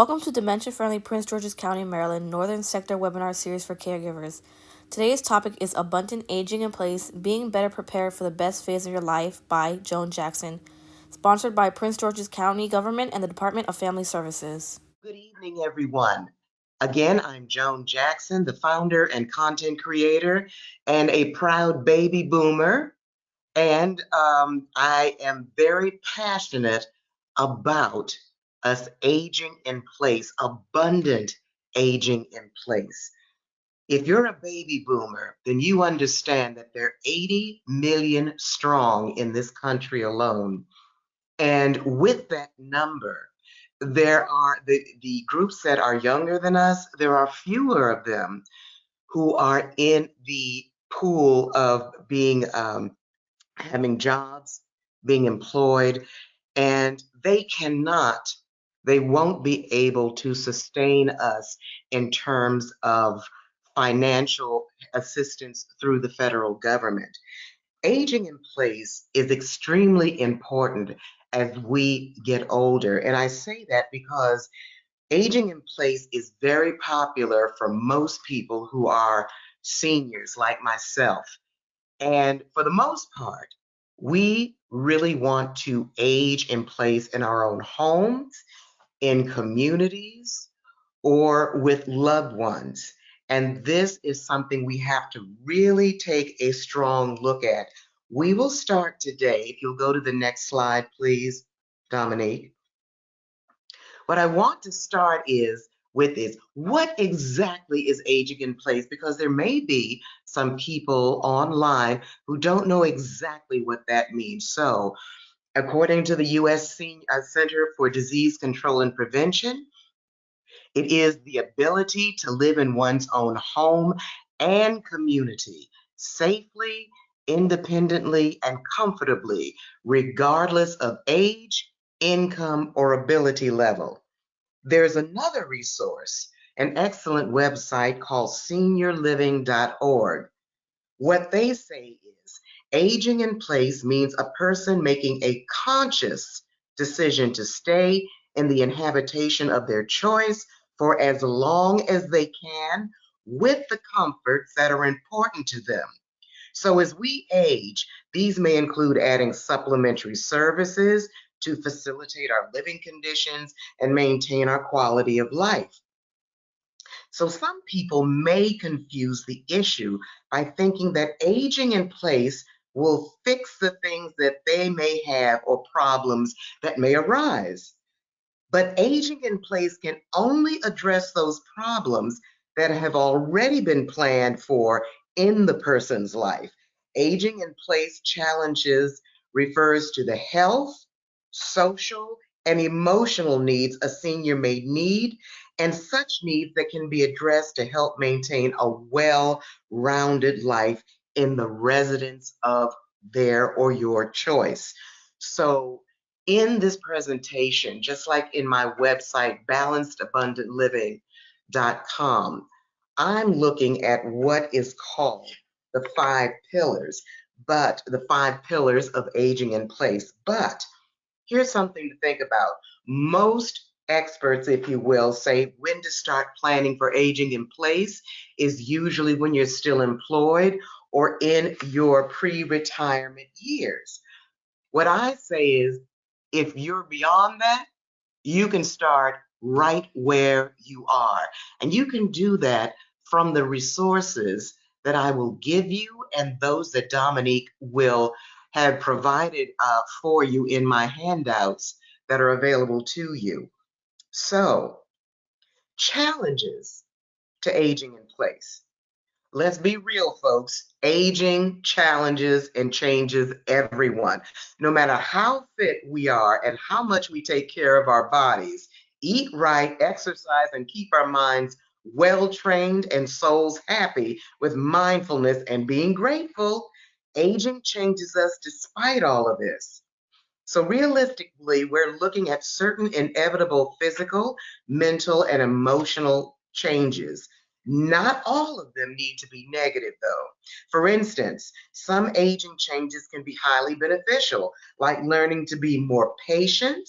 Welcome to Dementia Friendly Prince George's County, Maryland Northern Sector webinar series for caregivers. Today's topic is Abundant Aging in Place, Being Better Prepared for the Best Phase of Your Life by Joan Jackson, sponsored by Prince George's County Government and the Department of Family Services. Good evening, everyone. Again, I'm Joan Jackson, the founder and content creator and a proud baby boomer. And I am very passionate about us aging in place, abundant aging in place. If you're a baby boomer, then you understand that there are 80 million strong in this country alone. And with that number, there are the groups that are younger than us, there are fewer of them who are in the pool of being having jobs, being employed, and they won't be able to sustain us in terms of financial assistance through the federal government. Aging in place is extremely important as we get older. And I say that because aging in place is very popular for most people who are seniors like myself. And for the most part, we really want to age in place in our own homes, in communities, or with loved ones. And this is something we have to really take a strong look at. We will start today. If you'll go to the next slide, please, Dominique. What I want to start with is what exactly is aging in place? Because there may be some people online who don't know exactly what that means. So, according to the U.S. Center for Disease Control and Prevention, it is the ability to live in one's own home and community safely, independently, and comfortably, regardless of age, income, or ability level. There's another resource, an excellent website called seniorliving.org. What they say is aging in place means a person making a conscious decision to stay in the inhabitation of their choice for as long as they can with the comforts that are important to them. So, as we age, these may include adding supplementary services to facilitate our living conditions and maintain our quality of life. So some people may confuse the issue by thinking that aging in place will fix the things that they may have or problems that may arise. But aging in place can only address those problems that have already been planned for in the person's life. Aging in place challenges refers to the health, social, and emotional needs a senior may need, and such needs that can be addressed to help maintain a well rounded life in the residence of their or your choice. So, in this presentation, just like in my website, balancedabundantliving.com, I'm looking at what is called the 5 pillars, but the 5 pillars of aging in place. But here's something to think about. Most experts, if you will, say when to start planning for aging in place is usually when you're still employed or in your pre retirement years. What I say is if you're beyond that, you can start right where you are. And you can do that from the resources that I will give you and those that Dominique will have provided for you in my handouts that are available to you. So, challenges to aging in place. Let's be real, folks. Aging challenges and changes everyone. No matter how fit we are and how much we take care of our bodies, eat right, exercise, and keep our minds well trained and souls happy with mindfulness and being grateful, aging changes us despite all of this. So, realistically, we're looking at certain inevitable physical, mental, and emotional changes. Not all of them need to be negative, though. For instance, some aging changes can be highly beneficial, like learning to be more patient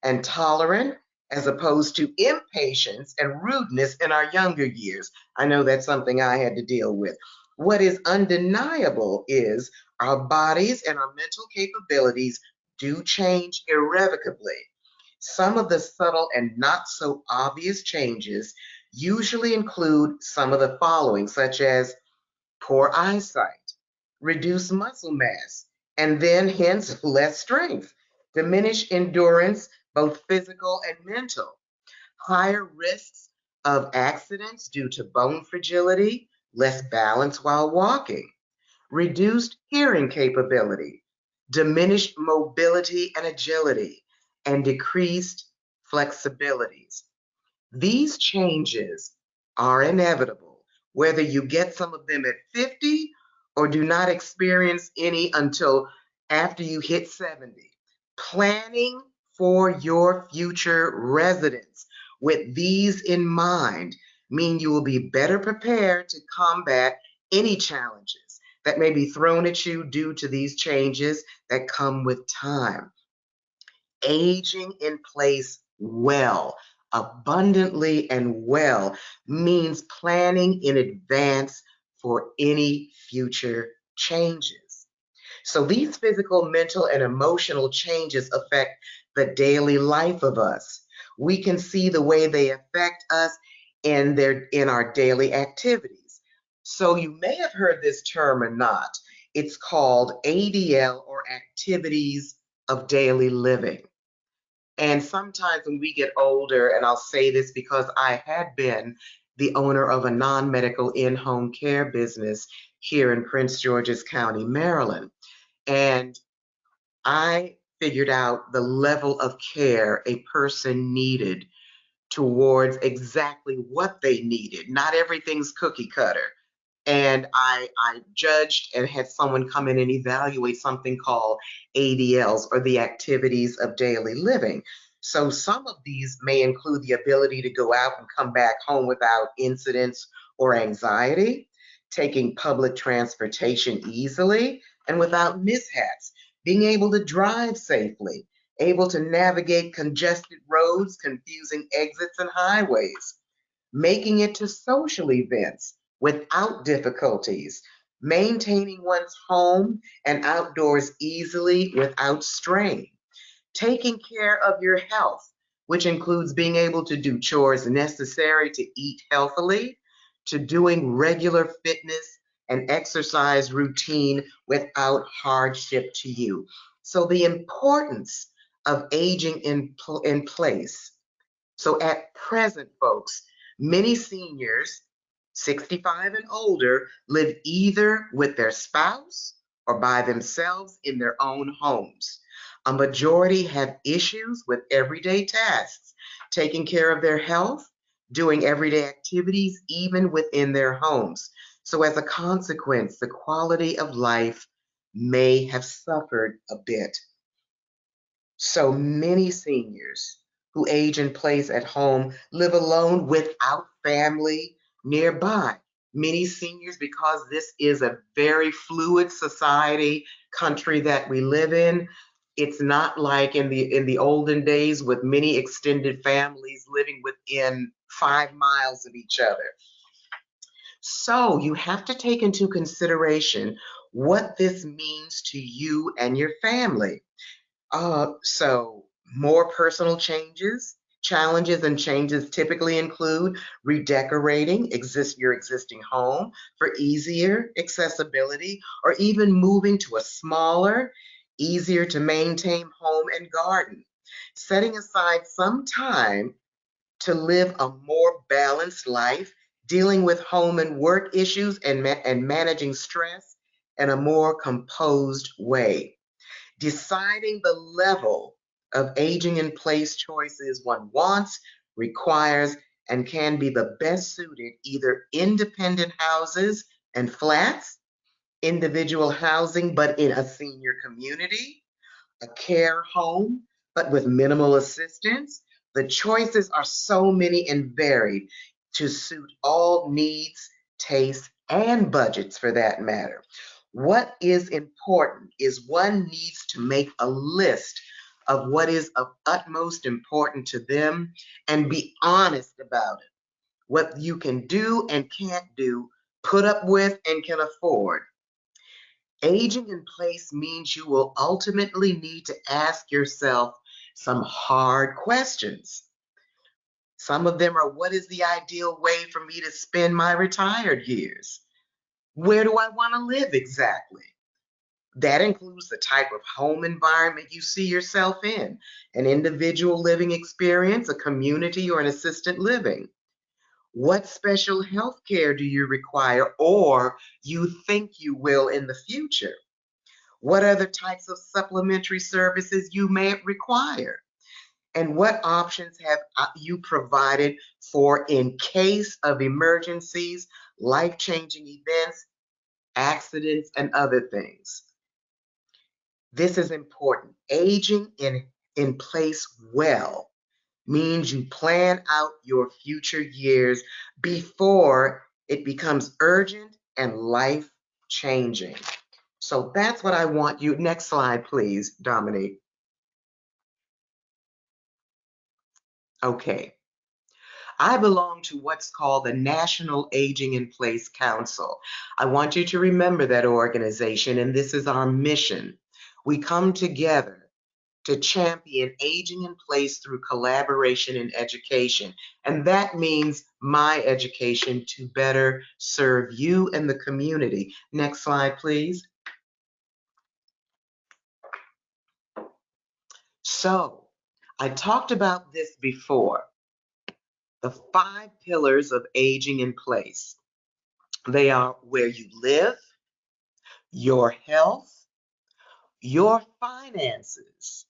and tolerant as opposed to impatience and rudeness in our younger years. I know that's something I had to deal with. What is undeniable is our bodies and our mental capabilities do change irrevocably. Some of the subtle and not so obvious changes usually include some of the following, such as poor eyesight, reduced muscle mass, and then hence less strength, diminished endurance, both physical and mental, higher risks of accidents due to bone fragility, less balance while walking, reduced hearing capability, diminished mobility and agility, and decreased flexibilities. These changes are inevitable, whether you get some of them at 50 or do not experience any until after you hit 70. Planning for your future residence with these in mind mean you will be better prepared to combat any challenges that may be thrown at you due to these changes that come with time. Aging in place well, abundantly and well, means planning in advance for any future changes. So these physical, mental, and emotional changes affect the daily life of us. We can see the way they affect us in our daily activities. So you may have heard this term or not. It's called ADL, or activities of daily living. And sometimes when we get older, and I'll say this because I had been the owner of a non medical in home care business here in Prince George's County, Maryland. And I figured out the level of care a person needed towards exactly what they needed. Not everything's cookie cutter. And I judged and had someone come in and evaluate something called ADLs, or the activities of daily living. So some of these may include the ability to go out and come back home without incidents or anxiety, taking public transportation easily and without mishaps, being able to drive safely, able to navigate congested roads, confusing exits and highways, making it to social events without difficulties, maintaining one's home and outdoors easily without strain, taking care of your health, which includes being able to do chores necessary to eat healthily, to doing regular fitness and exercise routine without hardship to you. So, the importance of aging in place. So, at present, folks, many seniors 65 and older live either with their spouse or by themselves in their own homes. A majority have issues with everyday tasks, taking care of their health, doing everyday activities, even within their homes. So, as a consequence, the quality of life may have suffered a bit. So many seniors who age in place at home live alone without family nearby. Many seniors, because this is a very fluid society, country that we live in, it's not like in the olden days with many extended families living within 5 miles of each other. So you have to take into consideration what this means to you and your family. So more personal challenges and changes typically include redecorating your existing home for easier accessibility, or even moving to a smaller, easier to maintain home and garden. Setting aside some time to live a more balanced life, dealing with home and work issues, and managing stress in a more composed way. Deciding the level of aging in place choices one wants, requires, and can be the best suited either independent houses and flats, individual housing but in a senior community, a care home but with minimal assistance. The choices are so many and varied to suit all needs, tastes, and budgets for that matter. What is important is one needs to make a list of what is of utmost importance to them and be honest about it. What you can do and can't do, put up with and can afford. Aging in place means you will ultimately need to ask yourself some hard questions. Some of them are, what is the ideal way for me to spend my retired years? Where do I want to live exactly? That includes the type of home environment you see yourself in, an individual living experience, a community, or an assisted living. What special health care do you require or you think you will in the future? What other types of supplementary services you may require? And what options have you provided for in case of emergencies, life-changing events, accidents, and other things? This is important. Aging in place well means you plan out your future years before it becomes urgent and life changing. So that's what I want you. Next slide, please, Dominique. Okay. I belong to what's called the National Aging in Place Council. I want you to remember that organization, and this is our mission. We come together to champion aging in place through collaboration and education. And that means my education to better serve you and the community. Next slide, please. So, I talked about this before. The 5 pillars of aging in place. They are where you live, your health, your finances,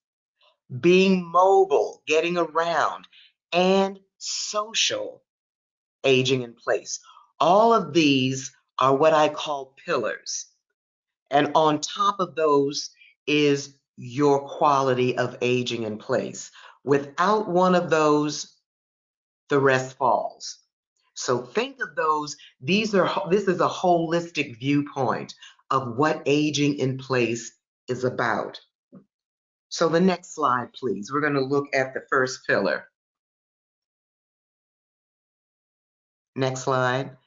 being mobile, getting around, and social aging in place. All of these are what I call pillars. And on top of those is your quality of aging in place. Without one of those, the rest falls. So think of those. This is a holistic viewpoint of what aging in place is about. So the next slide, please. We're going to look at the first pillar. Next slide.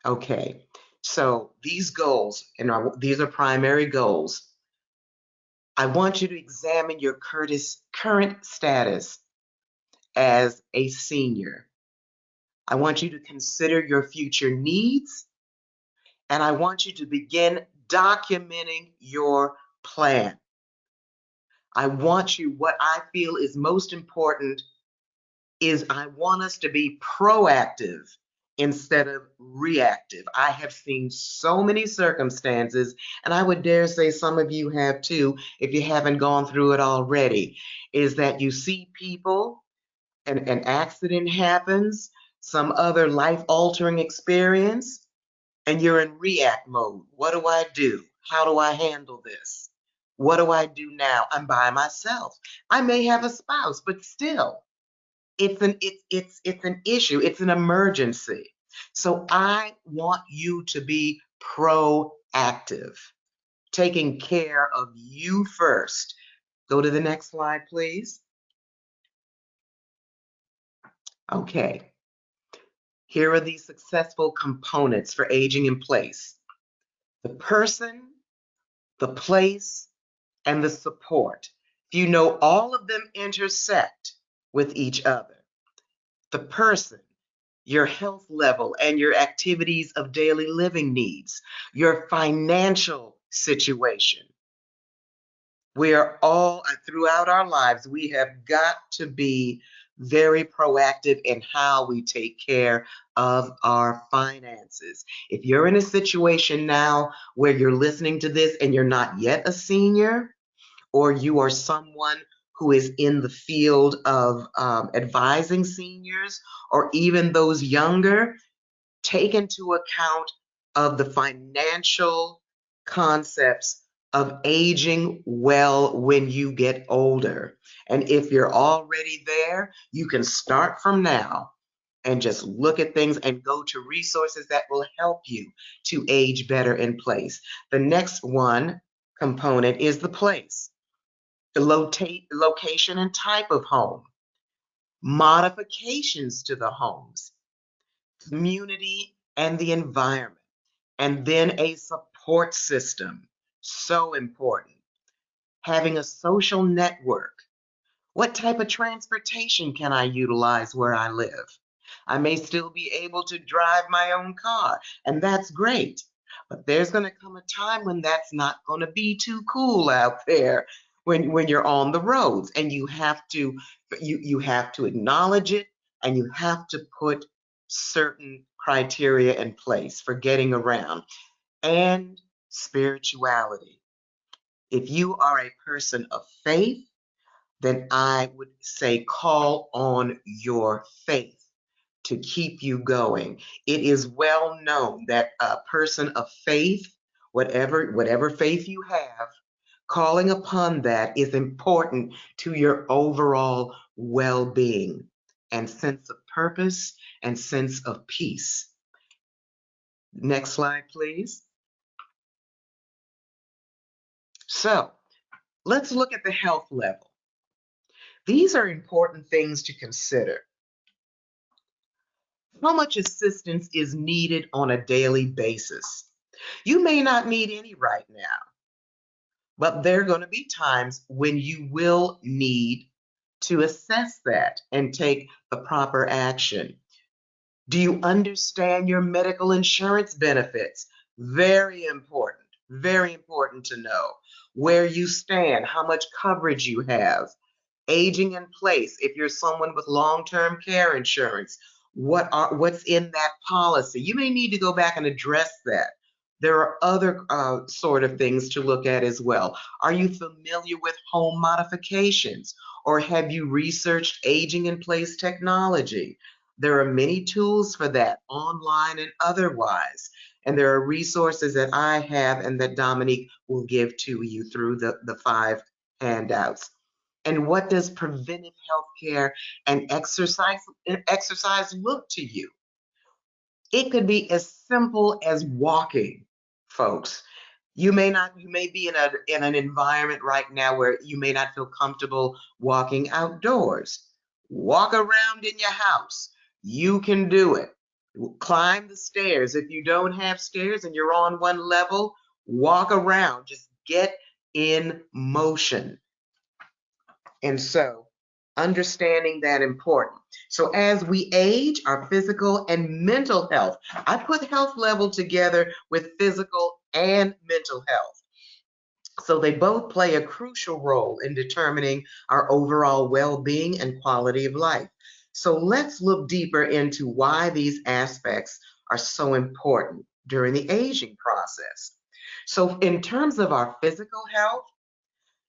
Okay. So these goals, and these are primary goals. I want you to examine your current status as a senior. I want you to consider your future needs, and I want you to begin documenting your plan. I want you, what I feel is most important is I want us to be proactive instead of reactive. I have seen so many circumstances, and I would dare say some of you have too, if you haven't gone through it already, is that you see people, and an accident happens, some other life-altering experience, and you're in react mode. What do I do? How do I handle this? What do I do now? I'm by myself. I may have a spouse, but still, it's an issue. It's an emergency. So I want you to be proactive, taking care of you first. Go to the next slide, please. Okay. Here are the successful components for aging in place: the person, the place, and the support. If you know all of them intersect with each other. The person, your health level and your activities of daily living needs, your financial situation. We are all, throughout our lives, we have got to be very proactive in how we take care of our finances. If you're in a situation now where you're listening to this and you're not yet a senior, or you are someone who is in the field of advising seniors or even those younger, take into account of the financial concepts of aging well when you get older. And if you're already there, you can start from now and just look at things and go to resources that will help you to age better in place. The next one component is the place. location and type of home, modifications to the homes, community and the environment, and then a support system. So important. Having a social network. What type of transportation can I utilize where I live? I may still be able to drive my own car, and that's great. But there's going to come a time when that's not going to be too cool out there when you're on the roads, and you have to acknowledge it, and you have to put certain criteria in place for getting around. And spirituality. If you are a person of faith, then I would say call on your faith to keep you going. It is well known that a person of faith, whatever faith you have, calling upon that is important to your overall well-being and sense of purpose and sense of peace. Next slide, please. So let's look at the health level. These are important things to consider. How much assistance is needed on a daily basis? You may not need any right now, but there are going to be times when you will need to assess that and take the proper action. Do you understand your medical insurance benefits? Very important to know where you stand, how much coverage you have, aging in place. If you're someone with long-term care insurance, what's in that policy? You may need to go back and address that. There are other sort of things to look at as well. Are you familiar with home modifications, or have you researched aging in place technology? There are many tools for that, online and otherwise. And there are resources that I have and that Dominique will give to you through the 5 handouts. And what does preventive health care and exercise look to you? It could be as simple as walking, folks. You may be in an environment right now where you may not feel comfortable walking outdoors. Walk around in your house. You can do it. Climb the stairs. If you don't have stairs and you're on one level, walk around. Just get in motion. And so understanding that important. So as we age, our physical and mental health, I put health level together with physical and mental health. So they both play a crucial role in determining our overall well-being and quality of life. So let's look deeper into why these aspects are so important during the aging process. So in terms of our physical health,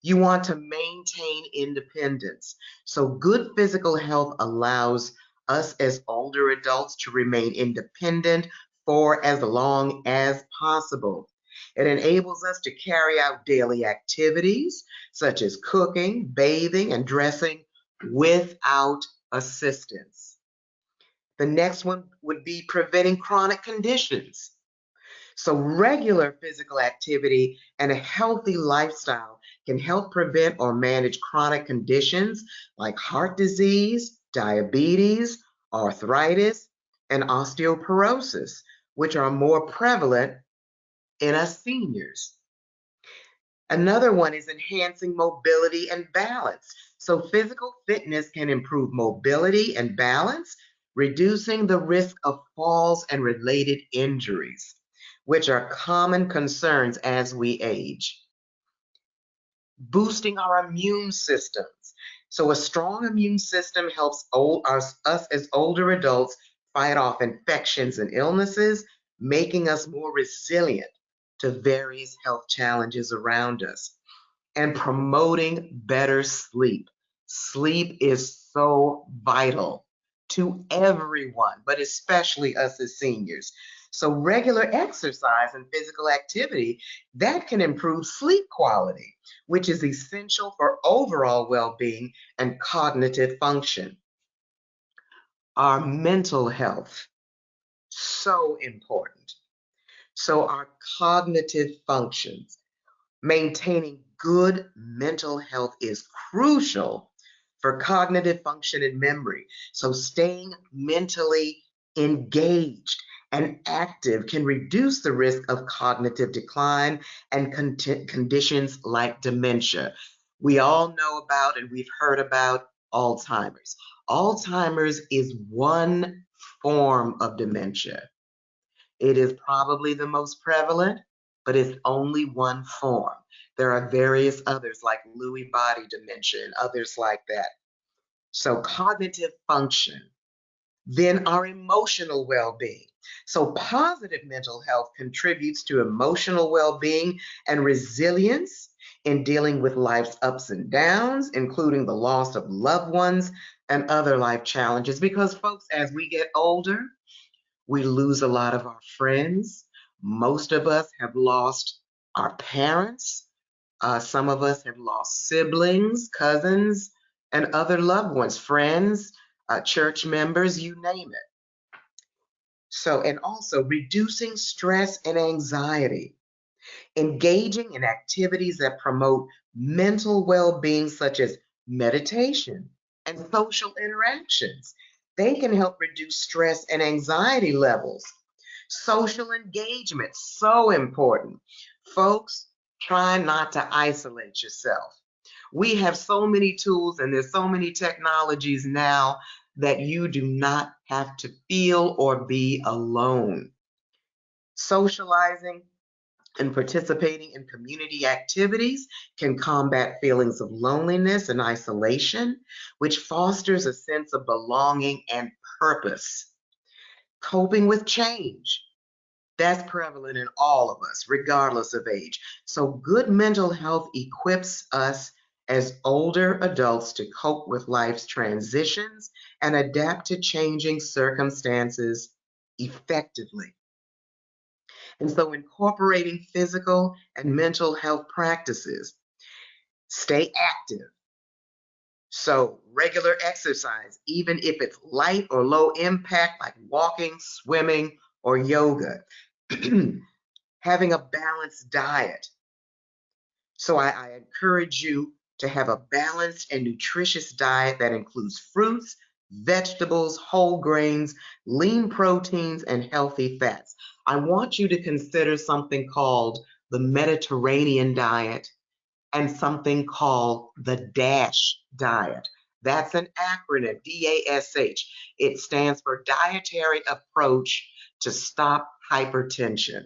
you want to maintain independence. So good physical health allows us as older adults to remain independent for as long as possible. It enables us to carry out daily activities such as cooking, bathing, and dressing without assistance. The next one would be preventing chronic conditions. So regular physical activity and a healthy lifestyle can help prevent or manage chronic conditions like heart disease, diabetes, arthritis, and osteoporosis, which are more prevalent in us seniors. Another one is enhancing mobility and balance. So physical fitness can improve mobility and balance, reducing the risk of falls and related injuries, which are common concerns as we age. Boosting our immune systems. So a strong immune system helps us as older adults fight off infections and illnesses, making us more resilient to various health challenges around us. And promoting better sleep. Sleep is so vital to everyone, but especially us as seniors. So regular exercise and physical activity, that can improve sleep quality, which is essential for overall well-being and cognitive function. Our mental health, so important. So our cognitive functions. Maintaining good mental health is crucial for cognitive function and memory. So, staying mentally engaged and active can reduce the risk of cognitive decline and conditions like dementia. We all know about and we've heard about Alzheimer's. Alzheimer's is one form of dementia. It is probably the most prevalent, but it's only one form. There are various others like Lewy body dementia and others like that. So, cognitive function, then our emotional well being. So, positive mental health contributes to emotional well being and resilience in dealing with life's ups and downs, including the loss of loved ones and other life challenges. Because, folks, as we get older, we lose a lot of our friends. Most of us have lost our parents. Some of us have lost siblings, cousins, and other loved ones, friends, church members, you name it. So, and also reducing stress and anxiety, engaging in activities that promote mental well being, such as meditation and social interactions. They can help reduce stress and anxiety levels. Social engagement, so important. Folks, try not to isolate yourself. We have so many tools and there's so many technologies now that you do not have to feel or be alone. Socializing and participating in community activities can combat feelings of loneliness and isolation, which fosters a sense of belonging and purpose. Coping with change, that's prevalent in all of us, regardless of age. So, good mental health equips us as older adults to cope with life's transitions and adapt to changing circumstances effectively. And so, incorporating physical and mental health practices, stay active. So, regular exercise, even if it's light or low impact, like walking, swimming, or yoga. Having a balanced diet. So, I encourage you to have a balanced and nutritious diet that includes fruits, vegetables, whole grains, lean proteins, and healthy fats. I want you to consider something called the Mediterranean diet and something called the DASH diet. That's an acronym, DASH. It stands for Dietary Approach to Stop Hypertension.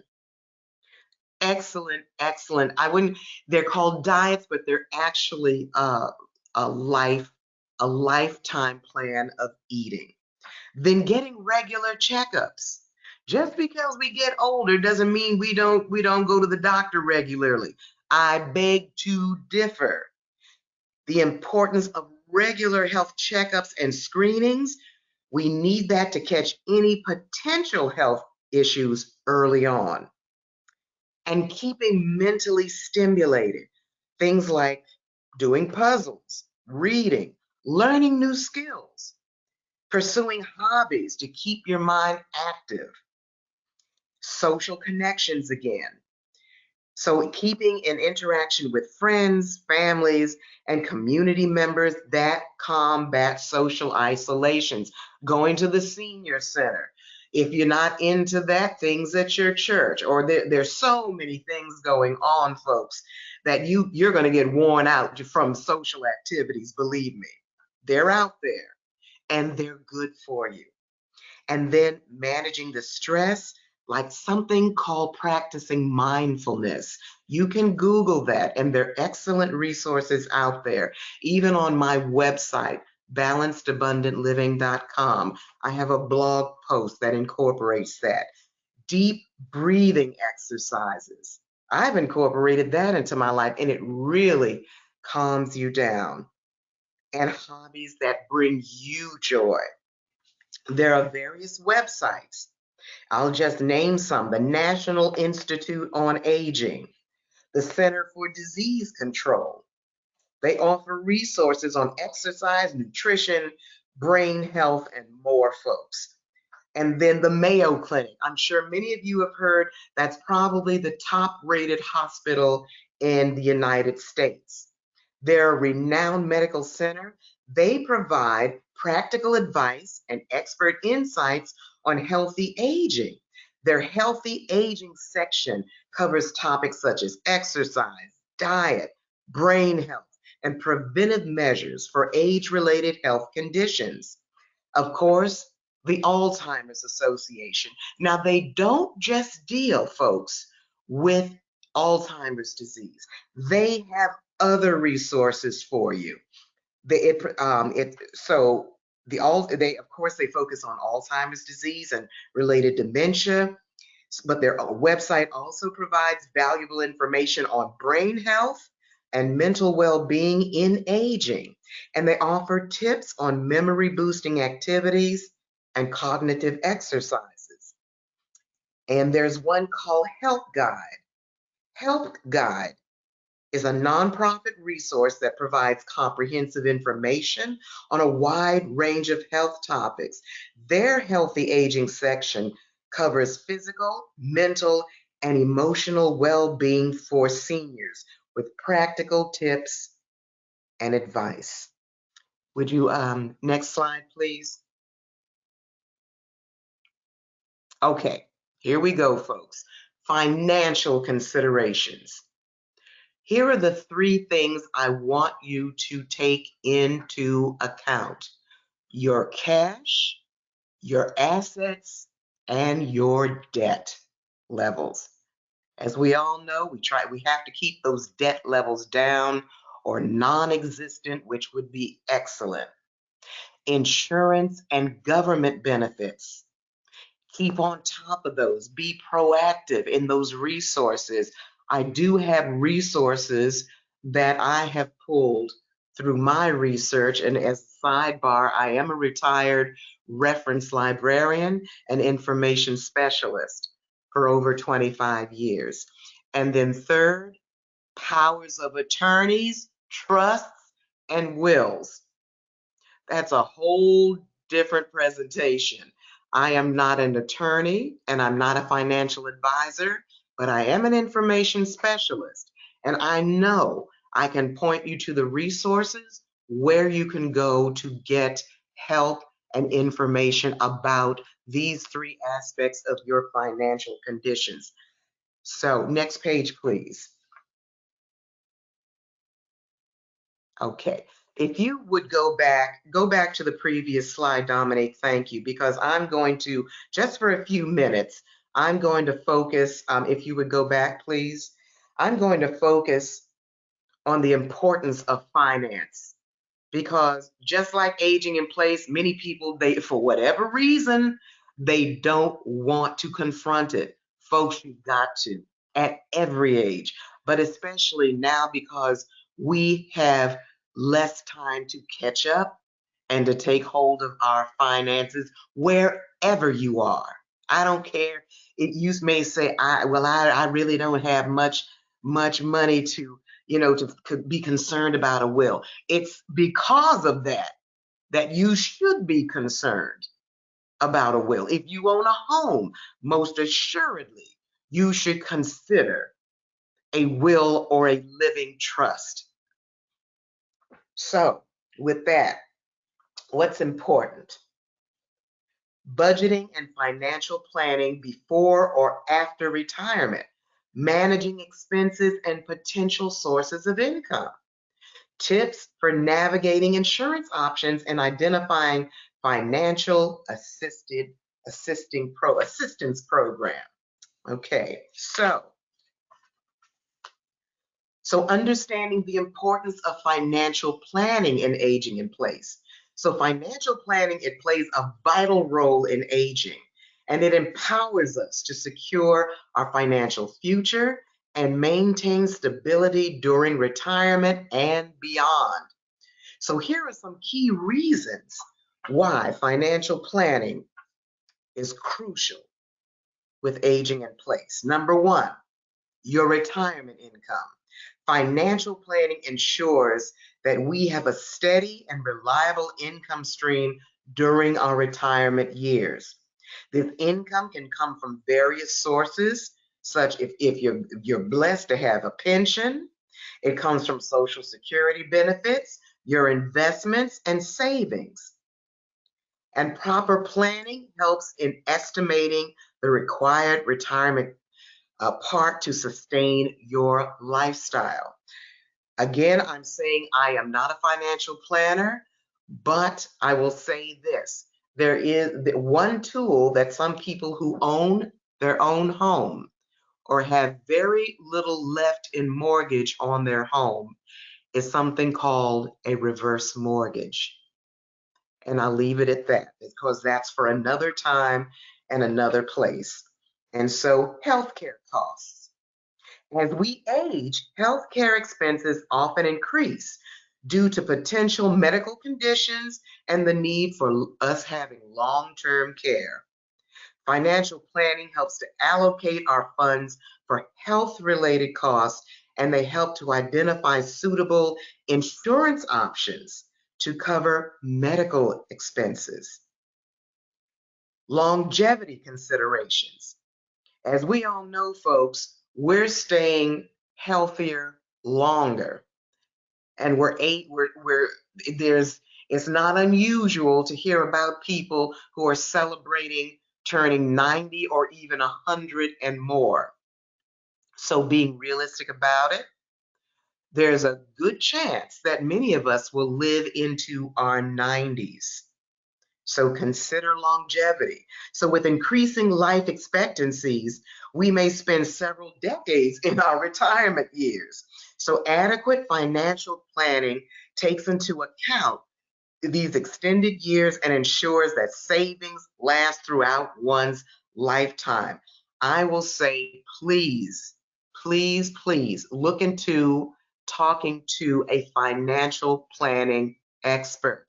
Excellent, excellent. I wouldn't, they're called diets, but they're actually a life, a lifetime plan of eating. Then getting regular checkups. Just because we get older doesn't mean we don't go to the doctor regularly. I beg to differ. The importance of regular health checkups and screenings, we need that to catch any potential health issues early on. And keeping mentally stimulated. Things like doing puzzles, reading, learning new skills, pursuing hobbies to keep your mind active, social connections again. So, keeping in interaction with friends, families, and community members that combat social isolations. Going to the senior center. If you're not into that, things at your church, or there's so many things going on, folks, that you're going to get worn out from social activities. Believe me, they're out there and they're good for you. And then managing the stress, like something called practicing mindfulness. You can Google that, and there are excellent resources out there. Even on my website, balancedabundantliving.com, I have a blog post that incorporates that. Deep breathing exercises. I've incorporated that into my life, and it really calms you down. And hobbies that bring you joy. There are various websites. I'll just name some: the National Institute on Aging, the Center for Disease Control. They offer resources on exercise, nutrition, brain health, and more, folks. And then the Mayo Clinic. I'm sure many of you have heard that's probably the top rated hospital in the United States. They're a renowned medical center. They provide practical advice and expert insights on healthy aging. Their healthy aging section covers topics such as exercise, diet, brain health, and preventive measures for age related health conditions. Of course, the Alzheimer's Association. Now, they don't just deal, folks, with Alzheimer's disease, they have other resources for you. They of course they focus on Alzheimer's disease and related dementia, but their website also provides valuable information on brain health and mental well-being in aging. And they offer tips on memory boosting activities and cognitive exercises. And there's one called Health Guide. Health Guide is a nonprofit resource that provides comprehensive information on a wide range of health topics. Their healthy aging section covers physical, mental, and emotional well-being for seniors with practical tips and advice. Would you, next slide, please? Okay, here we go, folks. Financial considerations. Here are the three things I want you to take into account: your cash, your assets, and your debt levels. As we all know, we have to keep those debt levels down or non-existent, which would be excellent. Insurance and government benefits. Keep on top of those. Be proactive in those resources. I do have resources that I have pulled through my research. And as a sidebar, I am a retired reference librarian and information specialist for over 25 years. And then third, powers of attorneys, trusts, and wills. That's a whole different presentation. I am not an attorney and I'm not a financial advisor, but I am an information specialist. And I know I can point you to the resources where you can go to get help and information about these three aspects of your financial conditions. So, next page, please. Okay. If you would go back to the previous slide, Dominique, thank you, because I'm going to, just for a few minutes, I'm going to focus, if you would go back, please, I'm going to focus on the importance of finance. Because just like aging in place, many people, for whatever reason, they don't want to confront it. Folks, you've got to at every age, but especially now because we have less time to catch up and to take hold of our finances wherever you are. I don't care. You may say, I really don't have much money to, to be concerned about a will. It's because of that you should be concerned about a will. If you own a home, most assuredly, you should consider a will or a living trust. So, with that, what's important? Budgeting and financial planning before or after retirement, managing expenses and potential sources of income, tips for navigating insurance options and identifying financial assistance program. Okay, so understanding the importance of financial planning in aging in place. So financial planning, it plays a vital role in aging, and it empowers us to secure our financial future and maintain stability during retirement and beyond. So here are some key reasons why financial planning is crucial with aging in place. Number one, your retirement income. Financial planning ensures that we have a steady and reliable income stream during our retirement years. This income can come from various sources, such if you're blessed to have a pension, it comes from Social Security benefits, your investments, and savings. And proper planning helps in estimating the required retirement part to sustain your lifestyle. Again, I'm saying I am not a financial planner, but I will say this. There is one tool that some people who own their own home or have very little left in mortgage on their home is something called a reverse mortgage. And I'll leave it at that because that's for another time and another place. And so, healthcare costs. As we age, healthcare expenses often increase due to potential medical conditions and the need for us having long term care. Financial planning helps to allocate our funds for health related costs, and they help to identify suitable insurance options to cover medical expenses. Longevity considerations. As we all know, folks, we're staying healthier longer. And it's not unusual to hear about people who are celebrating turning 90 or even 100 and more. So being realistic about it, there's a good chance that many of us will live into our 90s. So consider longevity. So with increasing life expectancies, we may spend several decades in our retirement years. So adequate financial planning takes into account these extended years and ensures that savings last throughout one's lifetime. I will say, please, please, please look into talking to a financial planning expert.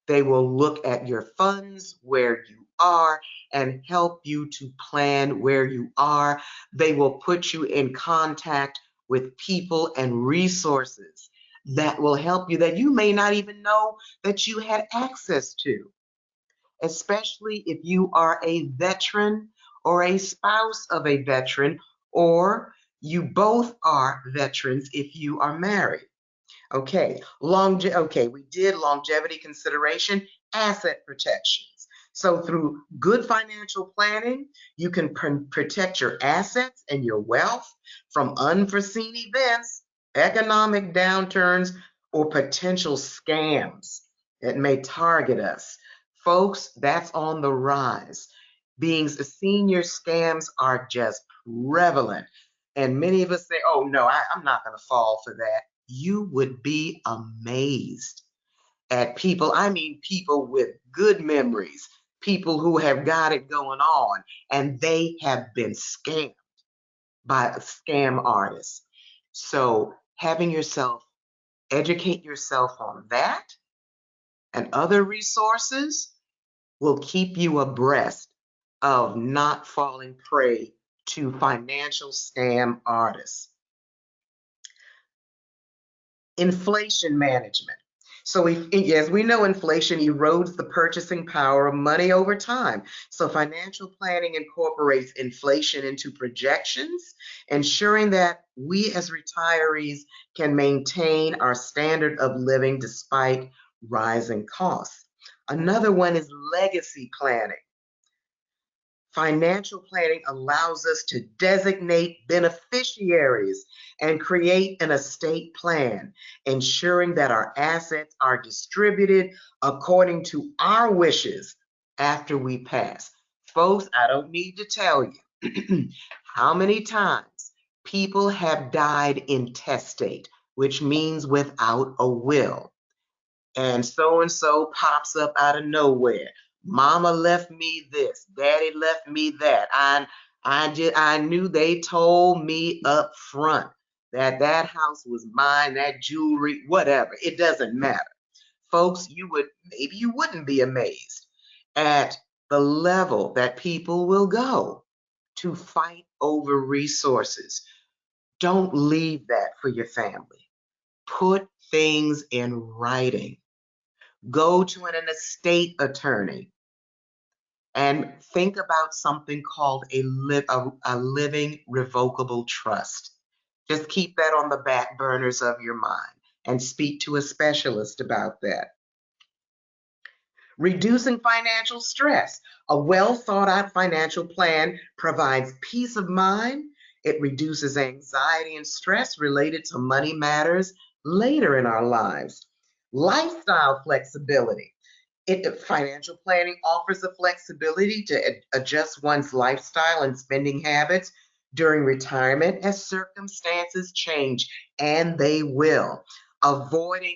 They will look at your funds, where you are, and help you to plan where you are. They will put you in contact with people and resources that will help you that you may not even know that you had access to, especially if you are a veteran or a spouse of a veteran, or you both are veterans if you are married. Okay, we did longevity consideration, asset protections. So through good financial planning, you can protect your assets and your wealth from unforeseen events, economic downturns, or potential scams that may target us. Folks, that's on the rise. Being senior scams are just prevalent. And many of us say, oh no, I'm not going to fall for that. You would be amazed at people. I mean, people with good memories, people who have got it going on, and they have been scammed by scam artists. So, having yourself educate yourself on that and other resources will keep you abreast of not falling prey to financial scam artists. Inflation management. So as we know, inflation erodes the purchasing power of money over time. So financial planning incorporates inflation into projections, ensuring that we as retirees can maintain our standard of living despite rising costs. Another one is legacy planning. Financial planning allows us to designate beneficiaries and create an estate plan, ensuring that our assets are distributed according to our wishes after we pass. Folks, I don't need to tell you how many times people have died intestate, which means without a will. And so pops up out of nowhere. Mama left me this, daddy left me that. I knew they told me up front that that house was mine, that jewelry, whatever. It doesn't matter. Folks, maybe you wouldn't be amazed at the level that people will go to fight over resources. Don't leave that for your family. Put things in writing. Go to an estate attorney. and think about something called a living revocable trust. Just keep that on the back burners of your mind and speak to a specialist about that. Reducing financial stress. A well thought out financial plan provides peace of mind. It reduces anxiety and stress related to money matters later in our lives. Lifestyle flexibility. Financial planning offers the flexibility to adjust one's lifestyle and spending habits during retirement as circumstances change, and they will.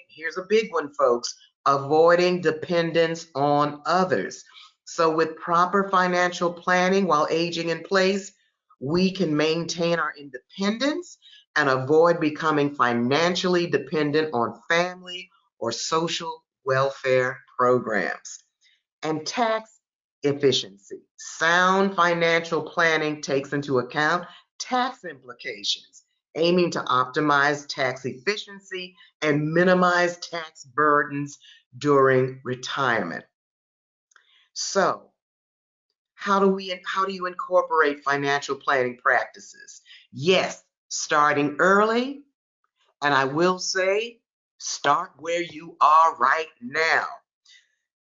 Here's a big one, folks, avoiding dependence on others. So, with proper financial planning while aging in place, we can maintain our independence and avoid becoming financially dependent on family or social welfare programs. And tax efficiency. Sound financial planning takes into account tax implications, aiming to optimize tax efficiency and minimize tax burdens during retirement. So, how do you incorporate financial planning practices? Yes, starting early, and I will say, start where you are right now.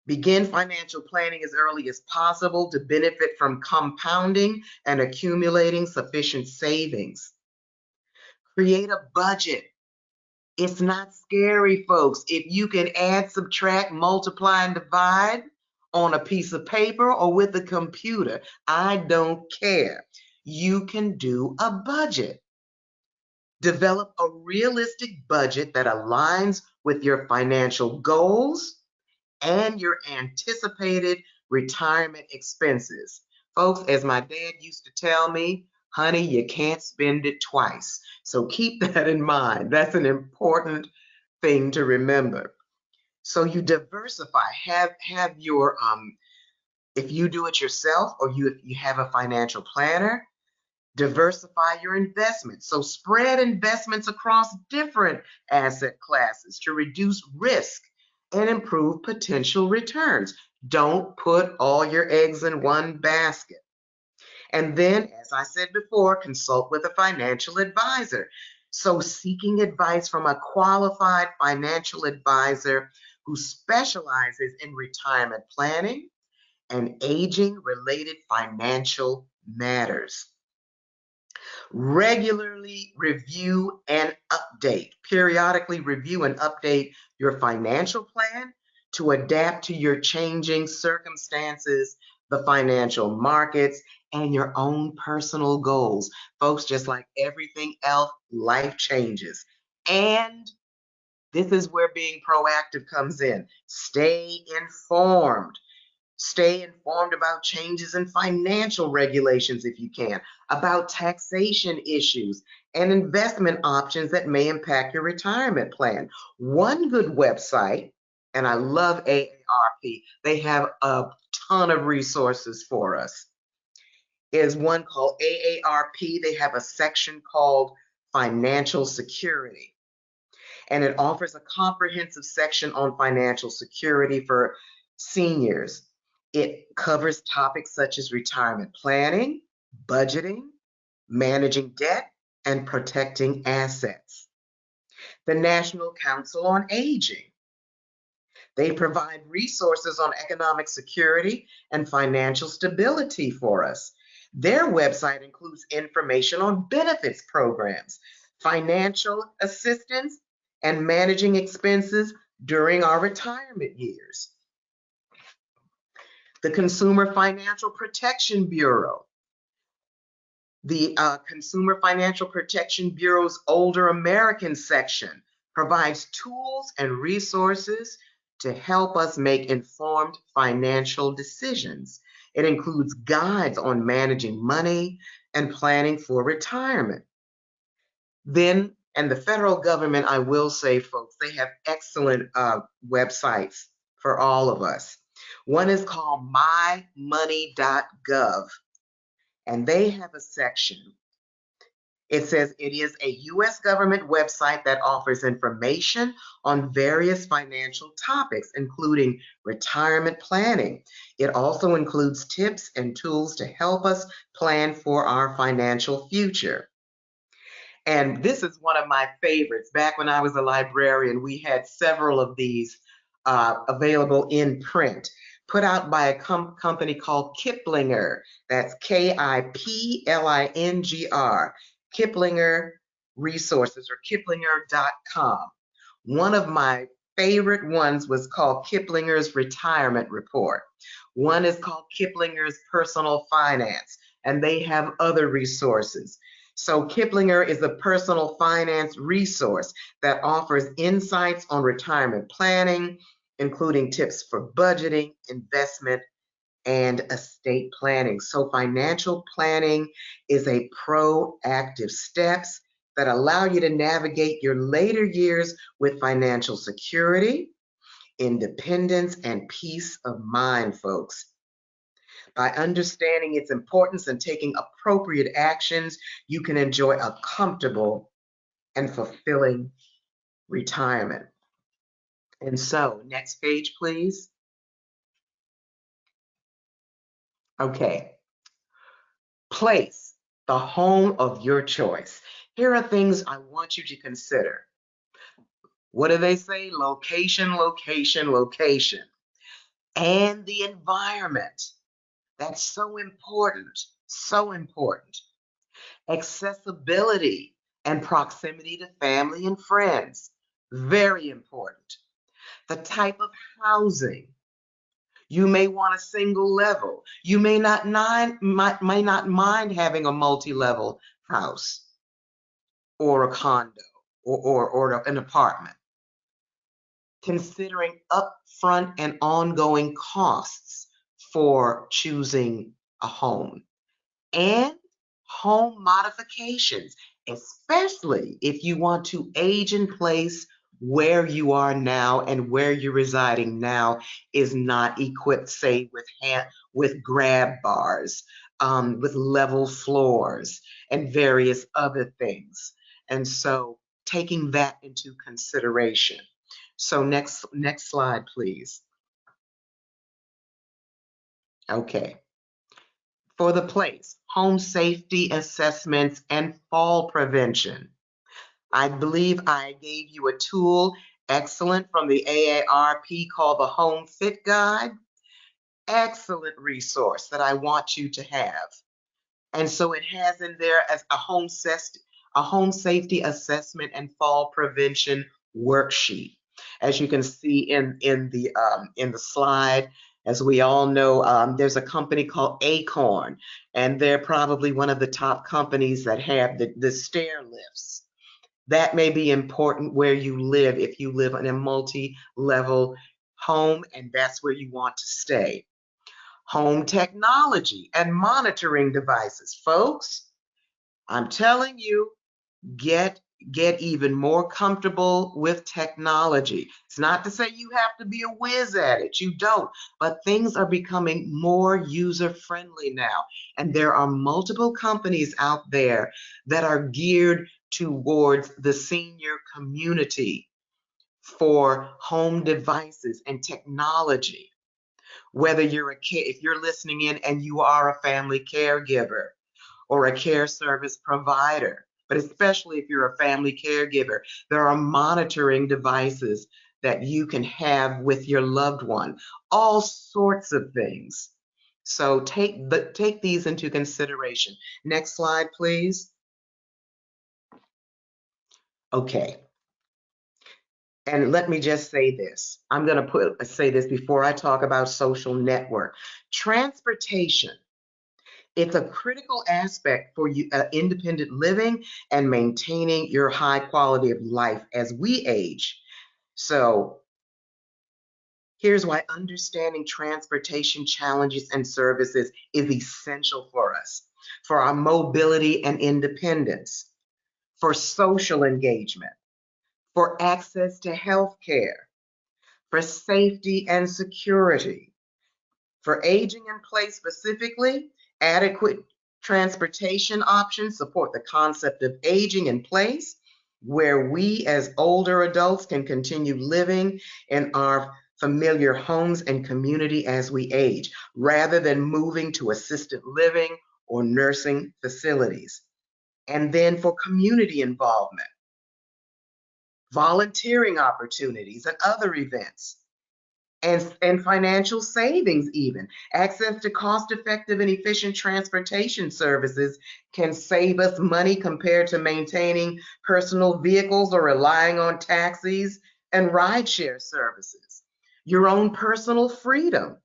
Begin financial planning as early as possible to benefit from compounding and accumulating sufficient savings. Create a budget. It's not scary, folks. If you can add, subtract, multiply, and divide on a piece of paper or with a computer, I don't care. You can do a budget. Develop a realistic budget that aligns with your financial goals and your anticipated retirement expenses. Folks, as my dad used to tell me, honey, you can't spend it twice. So keep that in mind. That's an important thing to remember. So you diversify. Have your if you do it yourself or if you have a financial planner, diversify your investments. So spread investments across different asset classes to reduce risk and improve potential returns. Don't put all your eggs in one basket. And then, as I said before, consult with a financial advisor. So seeking advice from a qualified financial advisor who specializes in retirement planning and aging related financial matters. Regularly review and update, periodically review and update your financial plan to adapt to your changing circumstances, the financial markets, and your own personal goals. Folks, just like everything else, life changes. And this is where being proactive comes in. Stay informed. Stay informed about changes in financial regulations if you can, about taxation issues and investment options that may impact your retirement plan. One good website, and I love AARP, they have a ton of resources for us, is one called AARP. They have a section called Financial Security, and it offers a comprehensive section on financial security for seniors. It covers topics such as retirement planning, budgeting, managing debt, and protecting assets. The National Council on Aging. They provide resources on economic security and financial stability for us. Their website includes information on benefits programs, financial assistance, and managing expenses during our retirement years. The Consumer Financial Protection Bureau. The Consumer Financial Protection Bureau's Older Americans section provides tools and resources to help us make informed financial decisions. It includes guides on managing money and planning for retirement. Then, and the federal government, I will say, folks, they have excellent websites for all of us. One is called mymoney.gov, and they have a section. It says it is a U.S. government website that offers information on various financial topics, including retirement planning. It also includes tips and tools to help us plan for our financial future. And this is one of my favorites. Back when I was a librarian, we had several of these available in print, put out by a company called Kiplinger. That's Kiplinger, Kiplinger Resources, or kiplinger.com. One of my favorite ones was called Kiplinger's Retirement Report. One is called Kiplinger's Personal Finance, and they have other resources. So Kiplinger is a personal finance resource that offers insights on retirement planning, including tips for budgeting, investment, and estate planning. So financial planning is a proactive steps that allow you to navigate your later years with financial security, independence, and peace of mind, folks. By understanding its importance and taking appropriate actions, you can enjoy a comfortable and fulfilling retirement. And so, next page, please. Okay. Place, the home of your choice. Here are things I want you to consider. What do they say? Location, location, location. And the environment. That's so important, so important. Accessibility and proximity to family and friends, very important. The type of housing. You may want a single level. You may not mind having a multi-level house or a condo or an apartment. Considering upfront and ongoing costs for choosing a home, and home modifications, especially if you want to age in place where you are now and where you're residing now is not equipped, say, with grab bars, with level floors, and various other things. And so taking that into consideration. So next slide, please. Okay. For the place, home safety assessments and fall prevention. I believe I gave you a tool, excellent, from the AARP called the Home Fit Guide. Excellent resource that I want you to have. And so it has in there as a home safety assessment and fall prevention worksheet. As you can see in the slide, as we all know, there's a company called Acorn, and they're probably one of the top companies that have the stair lifts. That may be important where you live, if you live in a multi-level home and that's where you want to stay. Home technology and monitoring devices. Folks, I'm telling you, get even more comfortable with technology. It's not to say you have to be a whiz at it. You don't. But things are becoming more user-friendly now. And there are multiple companies out there that are geared towards the senior community for home devices and technology. Whether if you're listening in and you are a family caregiver or a care service provider, but especially if you're a family caregiver, there are monitoring devices that you can have with your loved one, all sorts of things. So take these into consideration. Next slide, please. Okay. And let me just say this. I'm going to say this before I talk about social network. Transportation. It's a critical aspect for you, independent living and maintaining your high quality of life as we age. So here's why understanding transportation challenges and services is essential for us, for our mobility and independence, for social engagement, for access to health care, for safety and security, for aging in place specifically, adequate Transportation options support the concept of aging in place, where we as older adults can continue living in our familiar homes and community as we age, rather than moving to assisted living or nursing facilities. And then for community involvement, volunteering opportunities and other events, and financial savings even. Access to cost-effective and efficient transportation services can save us money compared to maintaining personal vehicles or relying on taxis and rideshare services. Your own personal freedom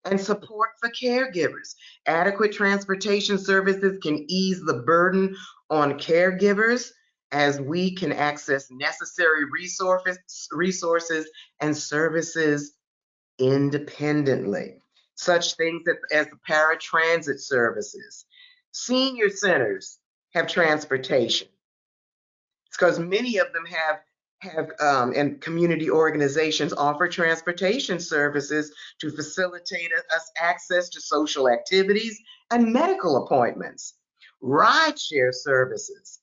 and support for caregivers. Adequate transportation services can ease the burden on caregivers as we can access necessary resources and services independently. Such things as the paratransit services. Senior centers have transportation. It's because many of them and community organizations offer transportation services to facilitate us access to social activities and medical appointments. Rideshare services.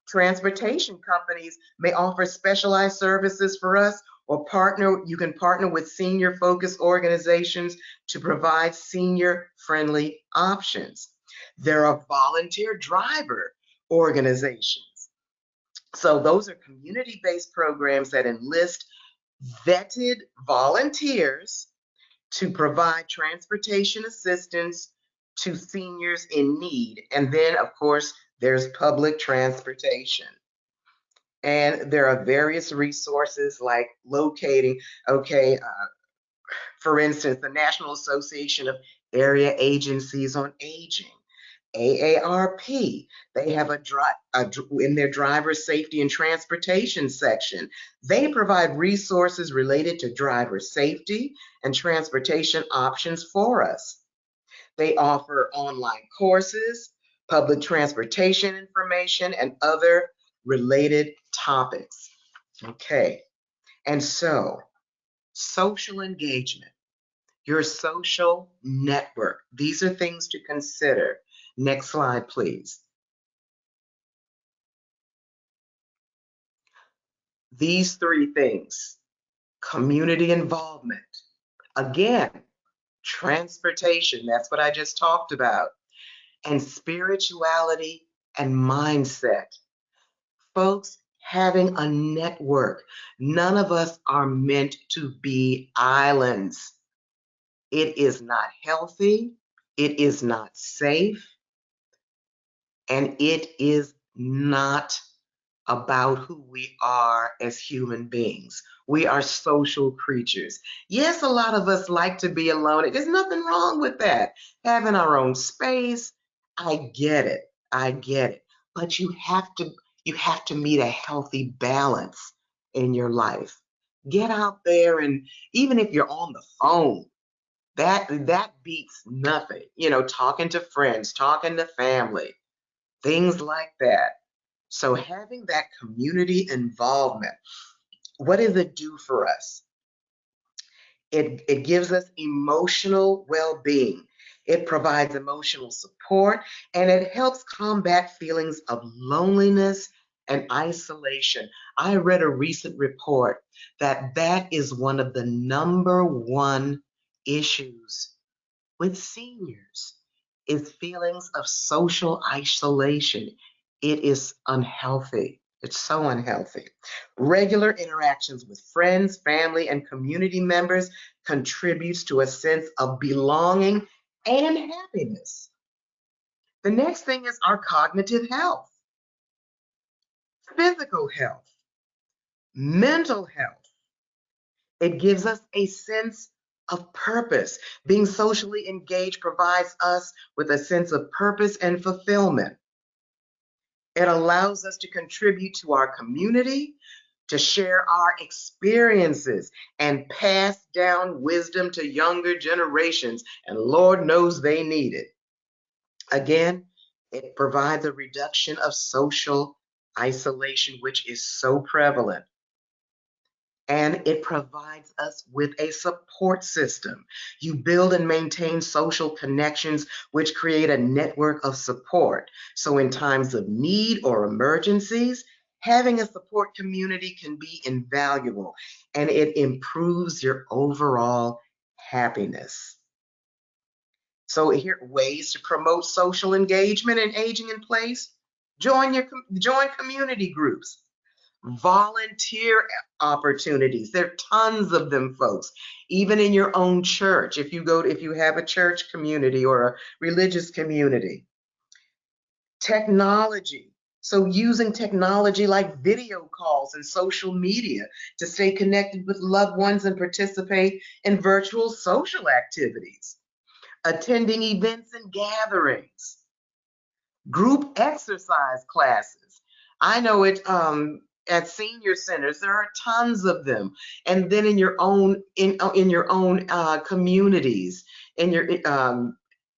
Transportation companies may offer specialized services for us, or you can partner with senior focused organizations to provide senior friendly options. There are volunteer driver organizations. So those are community-based programs that enlist vetted volunteers to provide transportation assistance to seniors in need. And then, of course, there's public transportation. And there are various resources like locating, for instance, the National Association of Area Agencies on Aging, AARP. They have in their driver safety and transportation section. They provide resources related to driver safety and transportation options for us. They offer online courses, public transportation information, and other related topics. Okay, and so social engagement, your social network. These are things to consider. Next slide, please. These three things: community involvement, again, transportation, that's what I just talked about, and spirituality and mindset. Folks, having a network. None of us are meant to be islands. It is not healthy, it is not safe, and it is not about who we are as human beings. We are social creatures. Yes, a lot of us like to be alone. There's nothing wrong with that. Having our own space, I get it. I get it. But you have to meet a healthy balance in your life. Get out there, and even if you're on the phone, that beats nothing. Talking to friends, talking to family, things like that. So having that community involvement, what does it do for us? It gives us emotional well-being. It provides emotional support, and it helps combat feelings of loneliness and isolation. I read a recent report that is one of the number one issues with seniors is feelings of social isolation. It is unhealthy. It's so unhealthy. Regular interactions with friends, family, and community members contributes to a sense of belonging and happiness. The next thing is our cognitive health, physical health, mental health. It gives us a sense of purpose. Being socially engaged provides us with a sense of purpose and fulfillment. It allows us to contribute to our community, to share our experiences, and pass down wisdom to younger generations. And Lord knows they need it. Again, it provides a reduction of social isolation, which is so prevalent. and it provides us with a support system. You build and maintain social connections, which create a network of support. So, in times of need or emergencies, having a support community can be invaluable and it improves your overall happiness. So, here are ways to promote social engagement and aging in place. Join community groups, volunteer opportunities. There are tons of them, folks. Even in your own church, if you have a church community or a religious community. Technology. So using technology like video calls and social media to stay connected with loved ones and participate in virtual social activities. Attending events and gatherings, group exercise classes. I know it at senior centers. There are tons of them, and then in your own communities, in your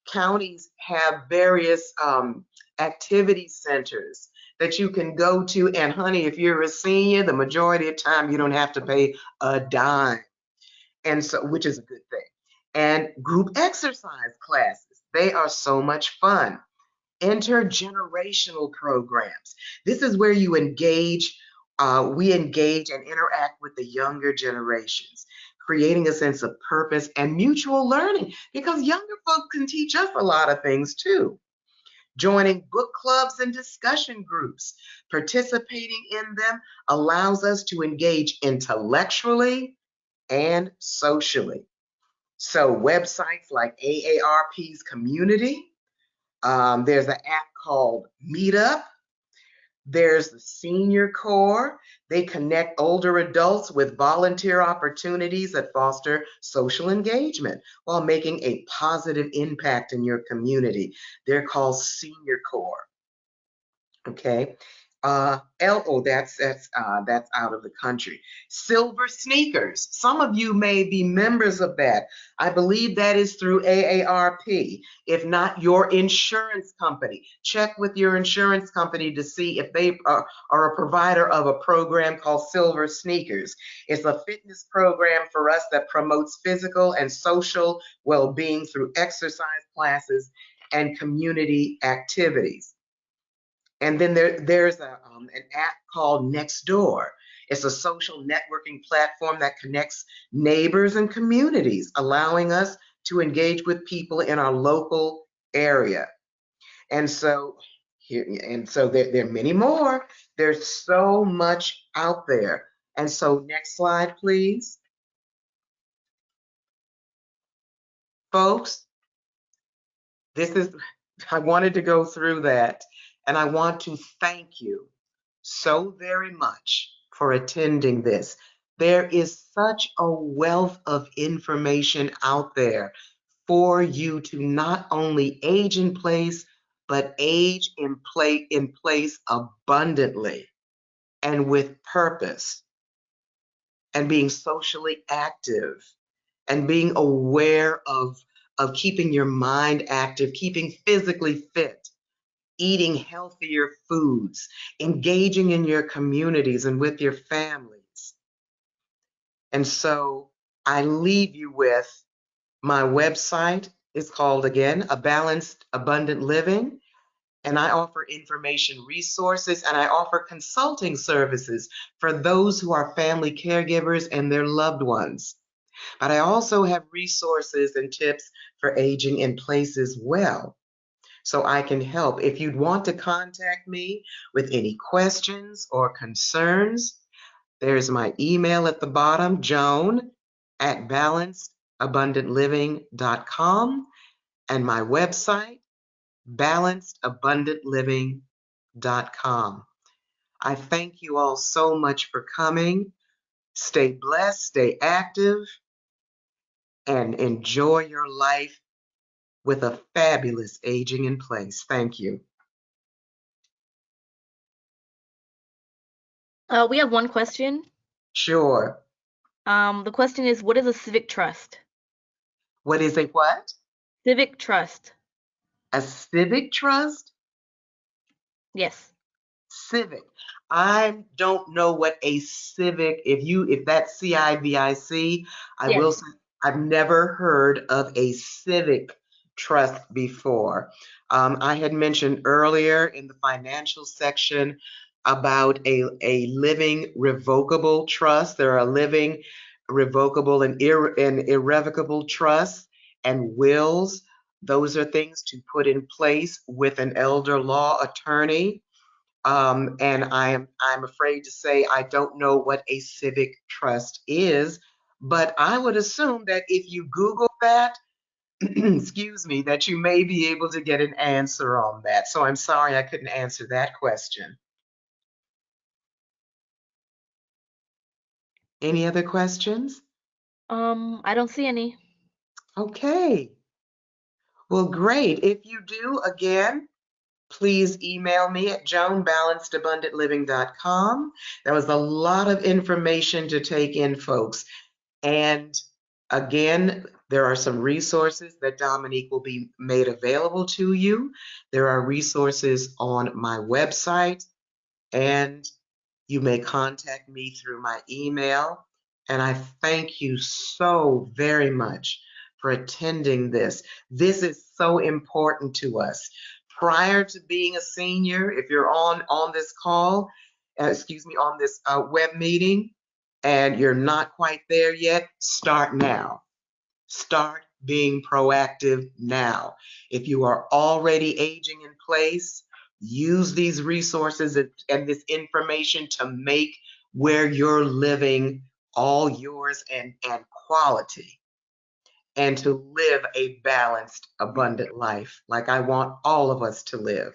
counties have various activity centers that you can go to. And honey, if you're a senior, the majority of time you don't have to pay a dime, and so which is a good thing. And group exercise classes, they are so much fun. Intergenerational programs. This is where we engage and interact with the younger generations, creating a sense of purpose and mutual learning because younger folks can teach us a lot of things too. Joining book clubs and discussion groups, participating in them allows us to engage intellectually and socially. So, websites like AARP's Community, there's an app called Meetup. There's the Senior Corps. They connect older adults with volunteer opportunities that foster social engagement while making a positive impact in your community. They're called Senior Corps. Okay. That's out of the country. Silver Sneakers. Some of you may be members of that. I believe that is through AARP. If not, your insurance company. Check with your insurance company to see if they are a provider of a program called Silver Sneakers. It's a fitness program for us that promotes physical and social well-being through exercise classes and community activities. And then there's an app called Nextdoor. It's a social networking platform that connects neighbors and communities, allowing us to engage with people in our local area. And so there are many more. There's so much out there. And so next slide, please. Folks, I wanted to go through that, and I want to thank you so very much for attending this. There is such a wealth of information out there for you to not only age in place, but age in place abundantly and with purpose, and being socially active and being aware of keeping your mind active, keeping physically fit, eating healthier foods, engaging in your communities and with your families. And so I leave you with my website. It's called, again, A Balanced Abundant Living. And I offer information resources and I offer consulting services for those who are family caregivers and their loved ones. But I also have resources and tips for aging in place as well. So I can help. If you'd want to contact me with any questions or concerns, there's my email at the bottom, joan@balancedabundantliving.com, and my website, balancedabundantliving.com. I thank you all so much for coming. Stay blessed, stay active, and enjoy your life with a fabulous aging in place. Thank you. We have one question. Sure. The question is, what is a civic trust? What is a what? Civic trust. A civic trust? Yes. Civic. I don't know what a civic, if that's CIVIC, I Yes. will say I've never heard of a civic trust before. I had mentioned earlier in the financial section about a living revocable trust. There are living, revocable, and irrevocable trusts and wills. Those are things to put in place with an elder law attorney. And I'm afraid to say I don't know what a civic trust is, but I would assume that if you Google that, excuse me, that you may be able to get an answer on that. So I'm sorry I couldn't answer that question. Any other questions? I don't see any. Okay. Well, great. If you do, again, please email me at joanbalancedabundantliving.com. That was a lot of information to take in, folks. And again, there are some resources that Dominique will be made available to you. There are resources on my website, and you may contact me through my email. And I thank you so very much for attending this. This is so important to us. Prior to being a senior, if you're on this call, excuse me, on this web meeting, and you're not quite there yet, start now. Start being proactive now. If you are already aging in place, use these resources and this information to make where you're living all yours and quality, and to live a balanced, abundant life like I want all of us to live.